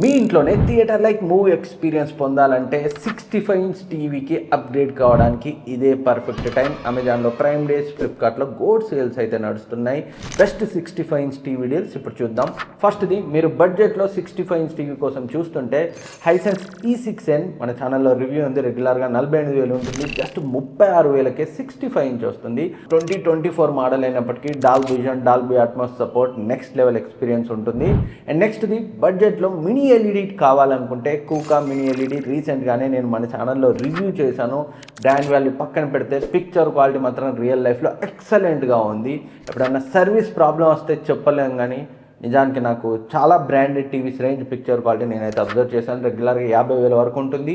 మీ ఇంట్లోనే theatre like movie experience పొందాలంటే 65 inch టీవీకి అప్గ్రేడ్ కావడానికి ఇదే పర్ఫెక్ట్ టైం. అమెజాన్లో ప్రైమ్ డేస్, ఫ్లిప్కార్ట్లో గోల్డ్ సేల్స్ అయితే నడుస్తున్నాయి. బెస్ట్ 65 ఇంచ్ టీవీ డీల్స్ ఇప్పుడు చూద్దాం. ఫస్ట్ది, మీరు బడ్జెట్లో 65 ఇంచ్ టీవీ కోసం చూస్తుంటే హైసెన్స్ E6n మన ఛానల్లో రివ్యూ ఉంది. రెగ్యులర్గా 48,000 ఉంటుంది, జస్ట్ 36,000కే 65 ఇంచ్ వస్తుంది. 2024 మోడల్ అయినప్పటికీ Dolby vision, Dolby Atmos support, next level experience ఉంటుంది. అండ్ నెక్స్ట్ది, బడ్జెట్లో మినీ ఎల్ఈడి కావాలనుకుంటే కూకా మినీ ఎల్ఈడి రీసెంట్గానే నేను మన ఛానల్లో రివ్యూ చేశాను. బ్రాండ్ వాల్యూ పక్కన పెడితే పిక్చర్ క్వాలిటీ మాత్రం రియల్ లైఫ్లో ఎక్సలెంట్గా ఉంది. ఎప్పుడైనా సర్వీస్ ప్రాబ్లం వస్తే చెప్పలేం, కానీ నిజానికి నాకు చాలా branded TVs range picture quality నేనైతే అబ్జర్వ్ చేశాను. రెగ్యులర్గా 50,000 వరకు ఉంటుంది.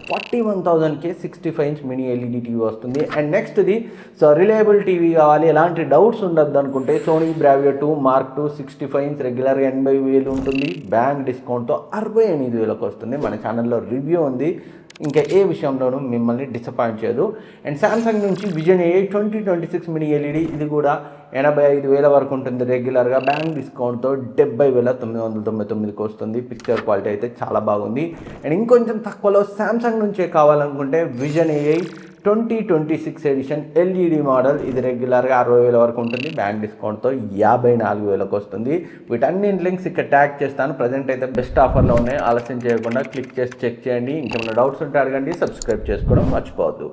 41,000కే 65 ఇంచ్ మినీ ఎల్ఈడి టీవీ వస్తుంది. అండ్ నెక్స్ట్ది, సో రిలయబుల్ టీవీ కావాలి, ఎలాంటి డౌట్స్ ఉండద్దు అనుకుంటే సోనీ బ్రావియో 2 మార్క్ 2 65 ఇంచ్ రెగ్యులర్గా 80,000 ఉంటుంది. బ్యాంక్ డిస్కౌంట్తో 68,000కి వస్తుంది. మన ఛానల్లో రివ్యూ ఉంది, ఇంకా ఏ విషయంలోనూ మిమ్మల్ని డిసప్పాయింట్ చేయదు. అండ్ సామ్సంగ్ నుంచి విజన్ AI 2026 మినీ ఎల్ఈడి, ఇది కూడా 85,000 వరకు ఉంటుంది. రెగ్యులర్గా బ్యాంక్ డిస్కౌంట్తో 70,999కి వస్తుంది. పిక్చర్ క్వాలిటీ అయితే చాలా బాగుంది. అండ్ ఇంకొంచెం తక్కువలో సామ్సంగ్ నుంచే కావాలనుకుంటే vision AI 2026 edition LED model, ఇది రెగ్యులర్గా 60,000 వరకు ఉంటుంది. బ్యాంక్ డిస్కౌంట్తో 54,000కి వస్తుంది. వీటన్నింటి లింక్స్ ఇక్కడ ట్యాగ్ చేస్తాను. ప్రజెంట్ అయితే బెస్ట్ ఆఫర్లో ఉన్నాయి. ఆలస్యం చేయకుండా క్లిక్ చేసి చెక్ చేయండి. ఇంకేమైనా డౌట్స్ ఉంటే అడగండి. సబ్స్క్రైబ్ చేసుకోవడం మర్చిపోవద్దు.